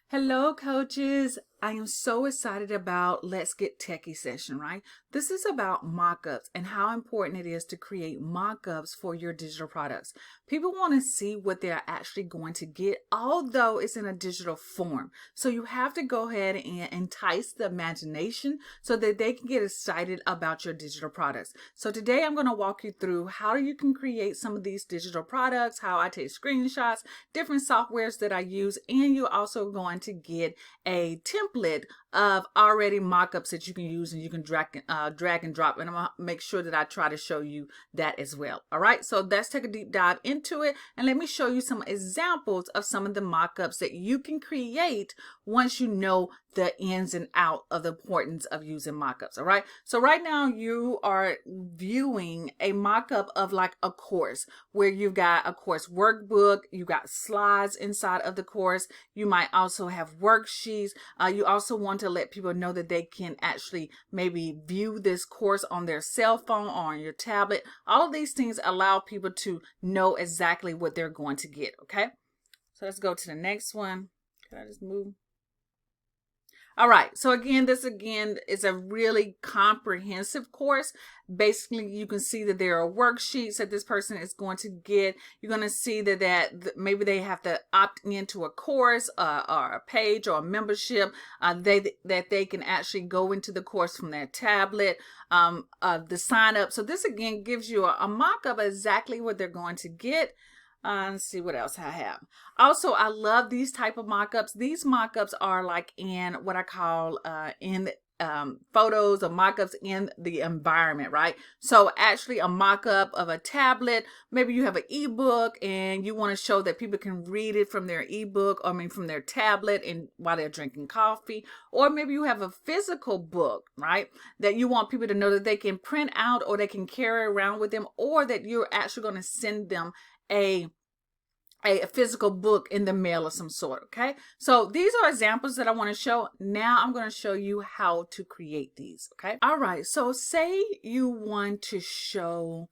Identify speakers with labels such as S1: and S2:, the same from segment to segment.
S1: Hello, coaches. I am so excited about Let's Get Techie session, right? This is about mockups and how important it is to create mockups for your digital products. People want to see what they're actually going to get, although it's in a digital form. So you have to go ahead and entice the imagination so that they can get excited about your digital products. So today I'm going to walk you through how you can create some of these digital products, how I take screenshots, different softwares that I use, and you're also going to get a template of already mockups that you can use and you can drag and drop, and I'm gonna make sure that I try to show you that as well. All right, so let's take a deep dive into it and let me show you some examples of some of the mockups that you can create once you know the ins and out of the importance of using mockups. All right, so right now you are viewing a mockup of like a course where you've got a course workbook, you got slides inside of the course, you might also have worksheets. You also want to let people know that they can actually maybe view this course on their cell phone or on your tablet. All of these things allow people to know exactly what they're going to get. Okay, so let's go to the next one. Can I just move? All right, so this is a really comprehensive course. Basically, you can see that there are worksheets that this person is going to get. You're going to see that maybe they have to opt into a course or a page or a membership. That they can actually go into the course from their tablet. The sign up. So this again gives you a mock-up of exactly what they're going to get. Let's see what else I have. Also, I love these type of mockups. These mockups are like in what I call in photos or mockups in the environment, right? So actually a mockup of a tablet, maybe you have an ebook and you want to show that people can read it from their ebook, or I mean from their tablet and while they're drinking coffee, or maybe you have a physical book, right? That you want people to know that they can print out or they can carry around with them, or that you're actually going to send them a physical book in the mail of some sort. Okay, so these are examples that I want to show. Now I'm going to show you how to create these. Okay, all right, so say you want to show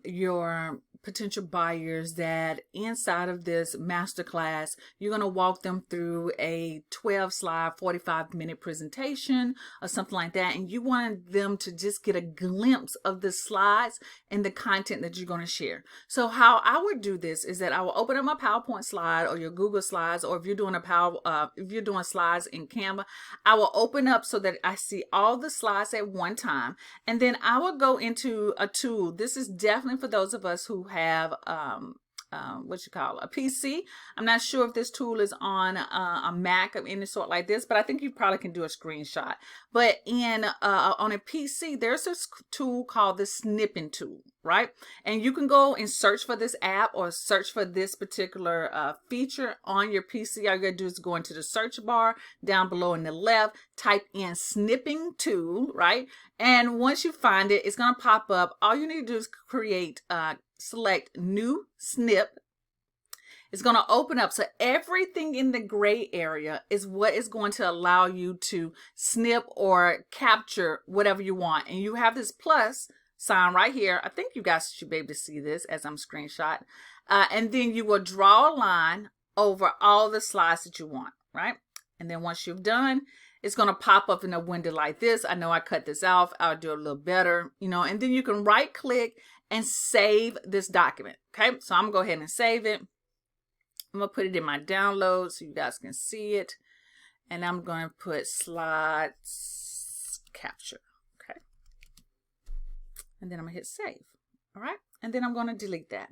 S1: your potential buyers that inside of this masterclass, you're going to walk them through a 12 slide, 45-minute presentation or something like that. And you want them to just get a glimpse of the slides and the content that you're going to share. So how I would do this is that I will open up my PowerPoint slide or your Google Slides, or if you're doing if you're doing slides in Canva, I will open up so that I see all the slides at one time. And then I will go into a tool. This is definitely for those of us who have a PC. I'm not sure if this tool is on a Mac of any sort like this, but I think you probably can do a screenshot. But in on a PC, there's this tool called the Snipping tool, right? And you can go and search for this app or search for this particular feature on your PC. All you gotta do is go into the search bar down below in the left, type in Snipping tool, right? And once you find it, it's gonna pop up. All you need to do is select new snip. It's going to open up. So everything in the gray area is what is going to allow you to snip or capture whatever you want. And you have this plus sign right here. I think you guys should be able to see this as I'm screenshot. And then you will draw a line over all the slides that you want, right? And then once you've done, it's going to pop up in a window like this. I know I cut this off. I'll do it a little better, and then you can right click and save this document. Okay, so I'm gonna go ahead and save it. I'm gonna put it in my download so you guys can see it. And I'm gonna put slides capture. Okay. And then I'm gonna hit save. All right. And then I'm gonna delete that.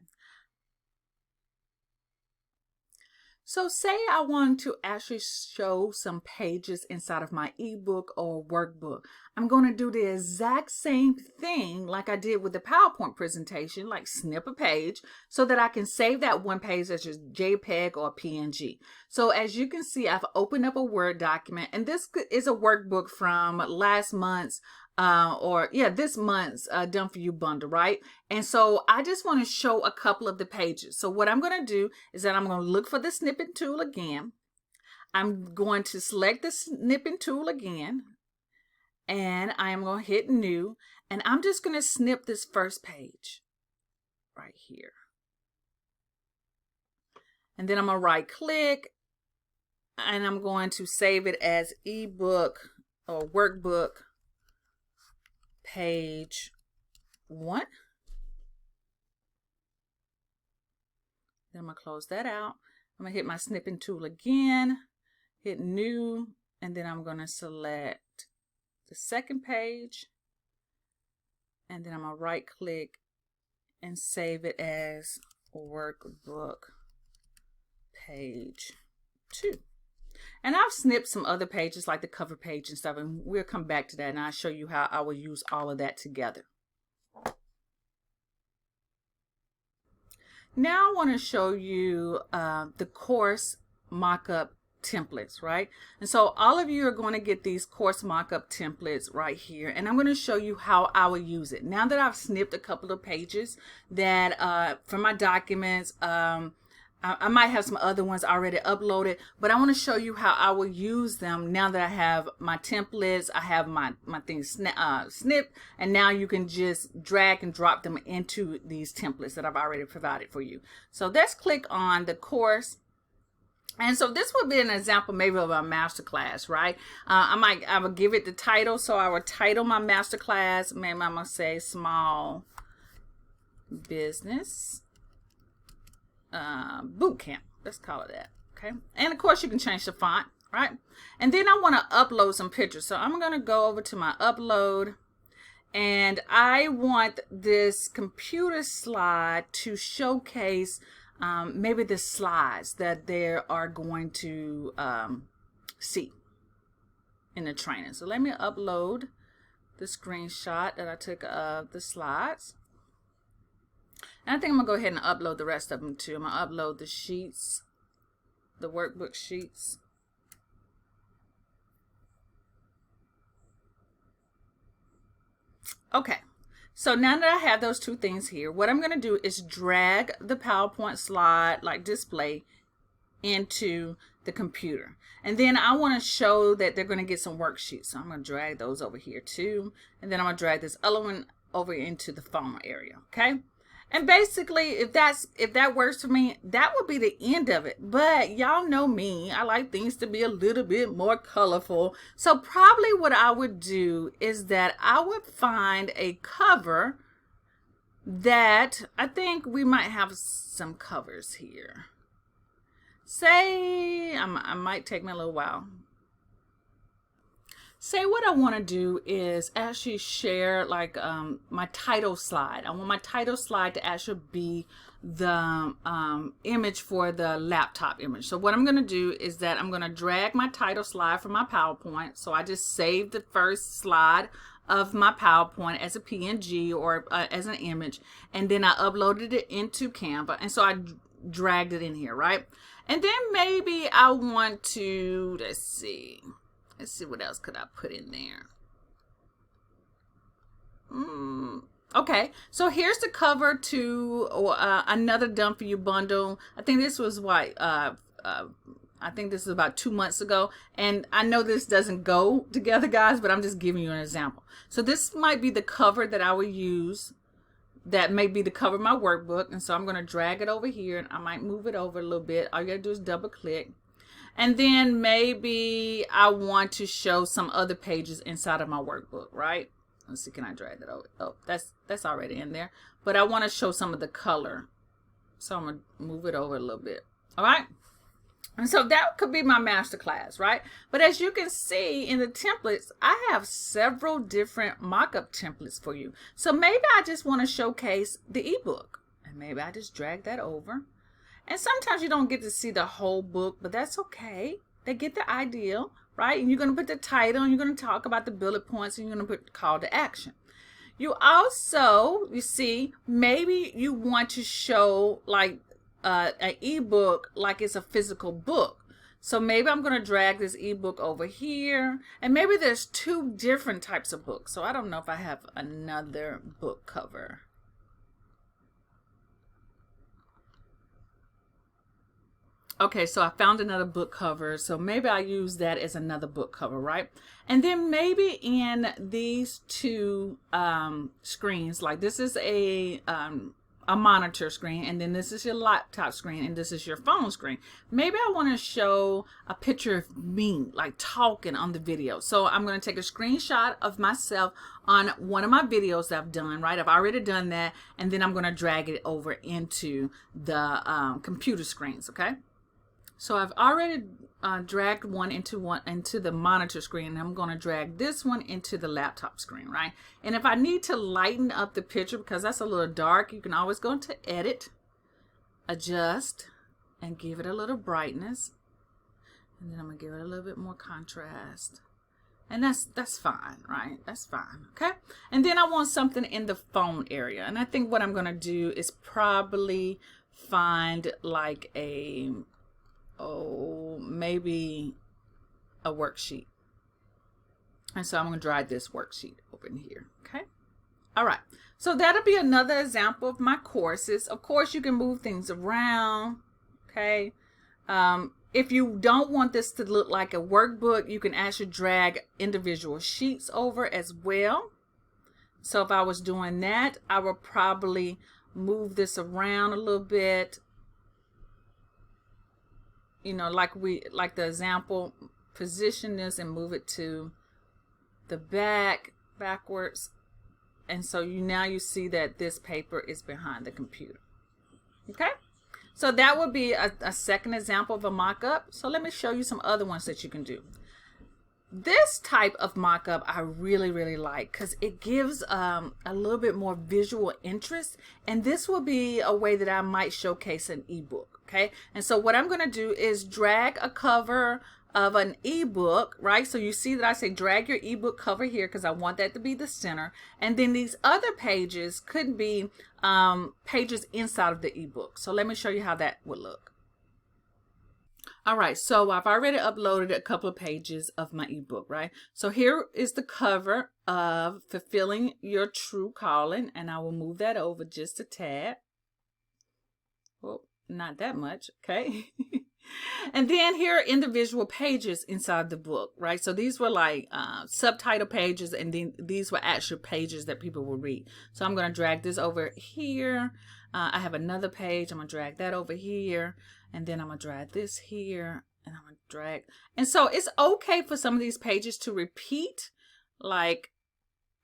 S1: So say I want to actually show some pages inside of my ebook or workbook. I'm going to do the exact same thing like I did with the PowerPoint presentation, like snip a page so that I can save that one page as a JPEG or a PNG. So as you can see, I've opened up a Word document, and this is a workbook from last month's this month's Done For You bundle, right? And so I just want to show a couple of the pages. So what I'm going to do is that I'm going to look for the snipping tool again. I'm going to select the snipping tool again, and I am going to hit new, and I'm just going to snip this first page right here. And then I'm going to right click and I'm going to save it as ebook or workbook page 1. Then I'm going to close that out. I'm going to hit my snipping tool again, hit new, and then I'm going to select the second page, and then I'm going to right click and save it as workbook page 2. And I've snipped some other pages like the cover page and stuff, and we'll come back to that and I'll show you how I will use all of that together. Now I want to show you the course mock-up templates, right? And so all of you are going to get these course mock-up templates right here, and I'm going to show you how I will use it. Now that I've snipped a couple of pages that from my documents, I might have some other ones already uploaded, but I want to show you how I will use them now that I have my templates, I have my things snipped, and now you can just drag and drop them into these templates that I've already provided for you. So let's click on the course. And so this would be an example maybe of a masterclass, right? I would give it the title. So I would title my masterclass, maybe I'm going to say small business boot camp. Let's call it that. Okay. And of course you can change the font, right? And then I want to upload some pictures. So I'm going to go over to my upload, and I want this computer slide to showcase maybe the slides that they are going to see in the training. So let me upload the screenshot that I took of the slides. And I think I'm going to go ahead and upload the rest of them too. I'm going to upload the sheets, the workbook sheets. Okay, so now that I have those two things here, what I'm going to do is drag the PowerPoint slide like display into the computer. And then I want to show that they're going to get some worksheets. So I'm going to drag those over here too. And then I'm going to drag this other one over into the phone area. Okay. And basically, if that works for me, that would be the end of it. But y'all know me, I like things to be a little bit more colorful. So probably what I would do is that I would find a cover that I think we might have some covers here. Say, I might take me a little while. Say what I want to do is actually share like my title slide. I want my title slide to actually be the image for the laptop image. So what I'm going to do is that I'm going to drag my title slide from my PowerPoint. So I just saved the first slide of my PowerPoint as a PNG or as an image, and then I uploaded it into Canva, and so I dragged it in here, right? And then maybe I want to, let's see what else could I put in there. Okay, so here's the cover to another Done For You bundle. I think this was what I think this is about 2 months ago, and I know this doesn't go together, guys, but I'm just giving you an example. So this might be the cover that I would use. That may be the cover of my workbook, and so I'm going to drag it over here, and I might move it over a little bit. All you gotta do is double click. And then maybe I want to show some other pages inside of my workbook, right? Let's see, can I drag that over? Oh, that's already in there. But I want to show some of the color. So I'm going to move it over a little bit. All right? And so that could be my masterclass, right? But as you can see in the templates, I have several different mock-up templates for you. So maybe I just want to showcase the ebook. And maybe I just drag that over. And sometimes you don't get to see the whole book, but that's okay. They get the idea, right? And you're going to put the title, and you're going to talk about the bullet points, and you're going to put call to action. You also, you see, maybe you want to show like an ebook like it's a physical book. So maybe I'm going to drag this ebook over here, and maybe there's 2 different types of books. So I don't know if I have another book cover. Okay, so I found another book cover, so maybe I use that as another book cover, right? And then maybe in these 2 screens, like this is a a monitor screen, and then this is your laptop screen, and this is your phone screen. Maybe I want to show a picture of me like talking on the video. So I'm going to take a screenshot of myself on one of my videos that I've done, right? I've already done that, and then I'm going to drag it over into the computer screens, okay? So I've already dragged one into the monitor screen, and I'm going to drag this one into the laptop screen, right? And if I need to lighten up the picture because that's a little dark, you can always go into Edit, Adjust, and give it a little brightness. And then I'm going to give it a little bit more contrast. And that's fine, right? That's fine, okay? And then I want something in the phone area. And I think what I'm going to do is probably find like a, maybe a worksheet. And so I'm going to drag this worksheet over in here, okay? All right, so that'll be another example of my courses. Of course, you can move things around, okay? If you don't want this to look like a workbook, you can actually drag individual sheets over as well. So if I was doing that, I would probably move this around a little bit. You know, like the example, position this and move it to the backwards. And so now you see that this paper is behind the computer. Okay? So that would be a second example of a mock-up. So let me show you some other ones that you can do. This type of mock-up I really, really like because it gives a little bit more visual interest. And this will be a way that I might showcase an ebook, okay? And so what I'm going to do is drag a cover of an ebook, right? So you see that I say drag your ebook cover here because I want that to be the center. And then these other pages could be pages inside of the ebook. So let me show you how that would look. All right, so I've already uploaded a couple of pages of my ebook, right? So here is the cover of Fulfilling Your True Calling, and I will move that over just a tad. Well, not that much, okay? And then here are individual pages inside the book, right? So these were like subtitle pages, and then these were actual pages that people will read. So I'm going to drag this over here. I have another page. I'm going to drag that over here. And then I'm going to drag this here. And I'm going to drag. And so it's okay for some of these pages to repeat. Like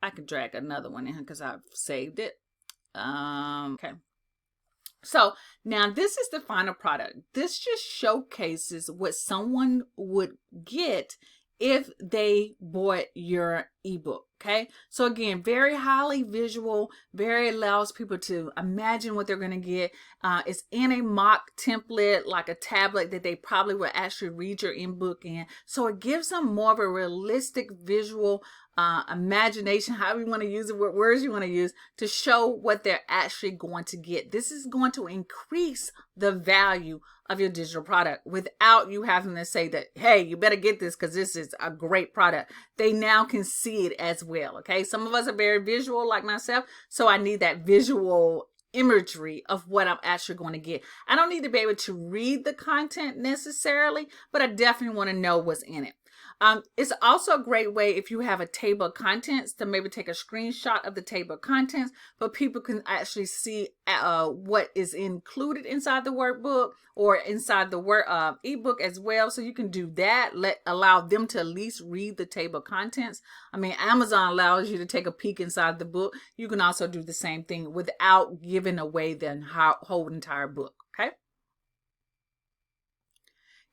S1: I could drag another one in because I've saved it. Okay. So now this is the final product. This just showcases what someone would get if they bought your ebook. Okay. So again, very highly visual, very allows people to imagine what they're going to get. It's in a mock template, like a tablet that they probably will actually read your ebook in. So it gives them more of a realistic visual imagination, however you want to use it, what words you want to use to show what they're actually going to get. This is going to increase the value of your digital product without you having to say that, hey, you better get this because this is a great product. They now can see it as well. Okay. Some of us are very visual like myself. So I need that visual imagery of what I'm actually going to get. I don't need to be able to read the content necessarily, but I definitely want to know what's in it. It's also a great way if you have a table of contents to maybe take a screenshot of the table of contents, but people can actually see what is included inside the workbook or inside the ebook as well. So you can do that. Allow them to at least read the table of contents. I mean, Amazon allows you to take a peek inside the book. You can also do the same thing without giving away the whole entire book. Okay.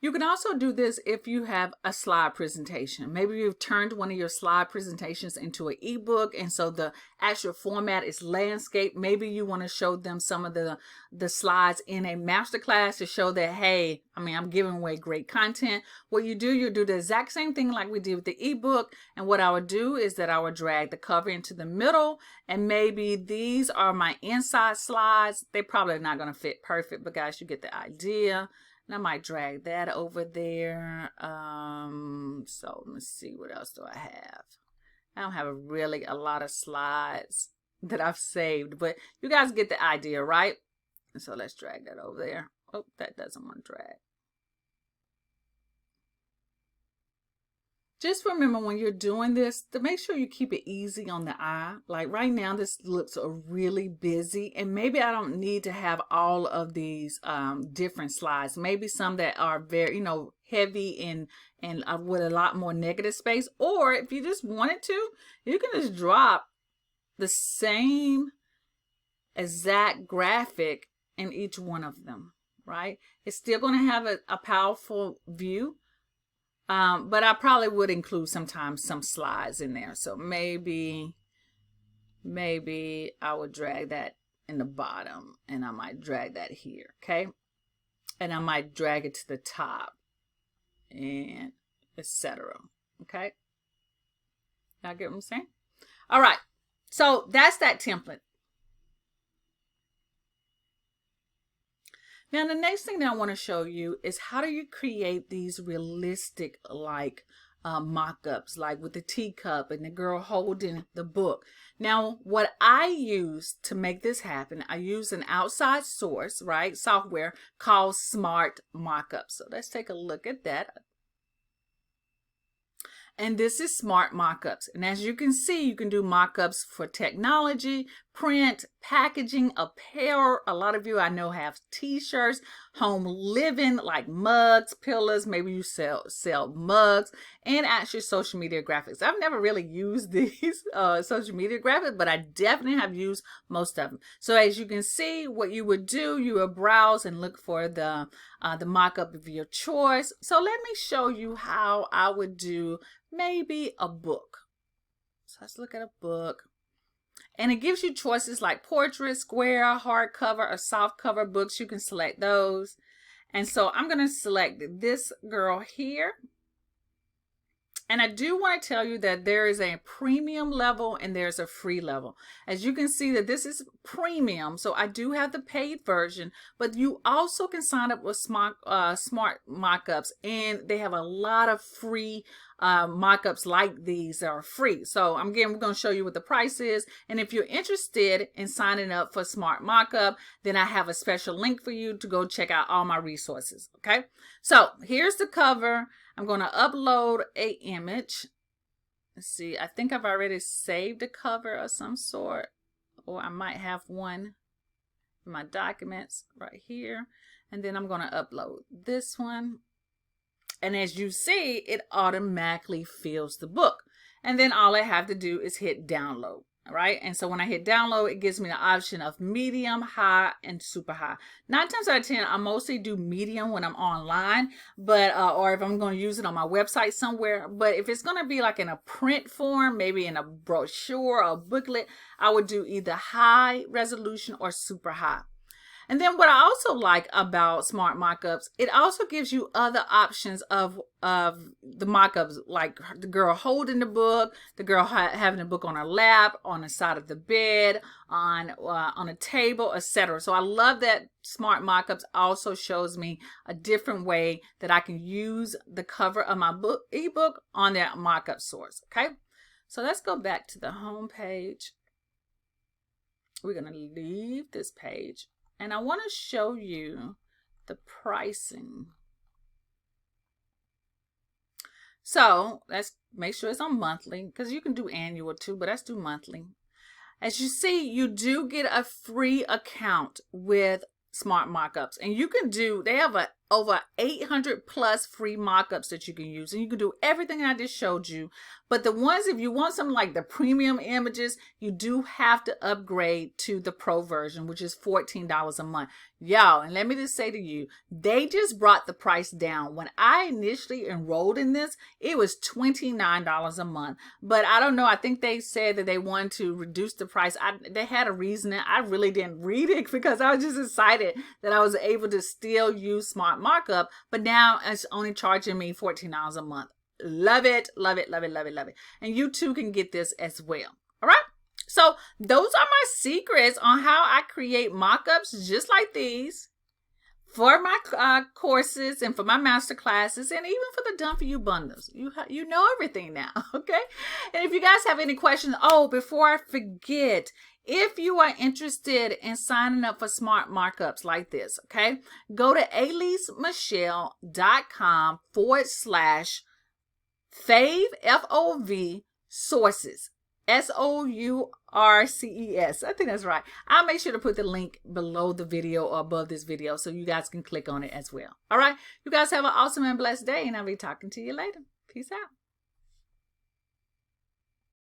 S1: You can also do this if you have a slide presentation. Maybe you've turned one of your slide presentations into an ebook, and so the actual format is landscape. Maybe you want to show them some of the slides in a masterclass to show that, hey, I'm giving away great content. What you do the exact same thing like we did with the ebook. And what I would do is that I would drag the cover into the middle, and maybe these are my inside slides. They're probably not going to fit perfect, but guys, you get the idea. And I might drag that over there. So let's see, what else do I have? I don't have a lot of slides that I've saved, but you guys get the idea, right? And so let's drag that over there. Oh, that doesn't want to drag. Just remember when you're doing this to make sure you keep it easy on the eye. Like right now, this looks really busy, and maybe I don't need to have all of these different slides. Maybe some that are very, heavy and with a lot more negative space. Or if you just wanted to, you can just drop the same exact graphic in each one of them, right? It's still going to have a powerful view. But I probably would include sometimes some slides in there. So maybe I would drag that in the bottom, and I might drag that here, okay? And I might drag it to the top, and etc. Okay? Y'all get what I'm saying? All right. So that's that template. Now, the next thing that I want to show you is how do you create these realistic mock-ups, like with the teacup and the girl holding the book. Now, what I use to make this happen, I use an outside source, right, software called Smart Mockups. So let's take a look at that. And this is Smart Mockups. And as you can see, you can do mockups for technology, print, packaging, apparel. A lot of you I know have t-shirts, home living, like mugs, pillows. Maybe you sell mugs, and actually social media graphics. I've never really used these social media graphics, but I definitely have used most of them. So as you can see, what you would do, you would browse and look for the mock-up of your choice. So let me show you how I would do maybe a book. So let's look at a book. And it gives you choices like portrait, square, hardcover, or soft cover books. You can select those. And so I'm going to select this girl here. And I do want to tell you that there is a premium level and there's a free level. As you can see that this is premium, so I do have the paid version, but you also can sign up with Smart Mockups, and they have a lot of free mockups like these that are free. So we're going to show you what the price is, and if you're interested in signing up for Smart Mockup, then I have a special link for you to go check out all my resources. Okay, so here's the cover. I'm going to upload an image. Let's see, I think I've already saved a cover of some sort, or I might have one in my documents right here. And then I'm going to upload this one. And as you see, it automatically fills the book. And then all I have to do is hit download. All right. And so when I hit download, it gives me the option of medium, high, and super high. 9 times out of 10, I mostly do medium when I'm online, but or if I'm going to use it on my website somewhere. But if it's going to be like in a print form, maybe in a brochure or a booklet, I would do either high resolution or super high. And then what I also like about Smart Mockups, it also gives you other options of the mockups, like the girl holding the book, the girl having the book on her lap, on the side of the bed, on a table, etc. So I love that Smart Mockups also shows me a different way that I can use the cover of my ebook on that mockup source. Okay, so let's go back to the home page. We're going to leave this page. And I want to show you the pricing. So let's make sure it's on monthly, because you can do annual too, but let's do monthly. As you see, you do get a free account with Smart Mockups, and you can do, they have over 800 plus free mockups that you can use, and you can do everything I just showed you. But the ones, if you want something like the premium images, you do have to upgrade to the pro version, which is $14 a month. Y'all, and let me just say to you, they just brought the price down. When I initially enrolled in this, it was $29 a month. But I don't know, I think they said that they wanted to reduce the price. They had a reason. I really didn't read it because I was just excited that I was able to still use Smart Mockup, but now it's only charging me $14 a month. Love it, love it, love it, love it, love it. And you too can get this as well. All right. So those are my secrets on how I create mockups just like these for my courses and for my masterclasses, and even for the Done For You bundles. You know everything now, okay? And if you guys have any questions, before I forget, if you are interested in signing up for Smart Mockups like this, okay, go to aleasemichelle.com Fave, F-O-V, sources, S-O-U-R-C-E-S. I think that's right. I'll make sure to put the link below the video or above this video so you guys can click on it as well. All right. You guys have an awesome and blessed day, and I'll be talking to you later. Peace out.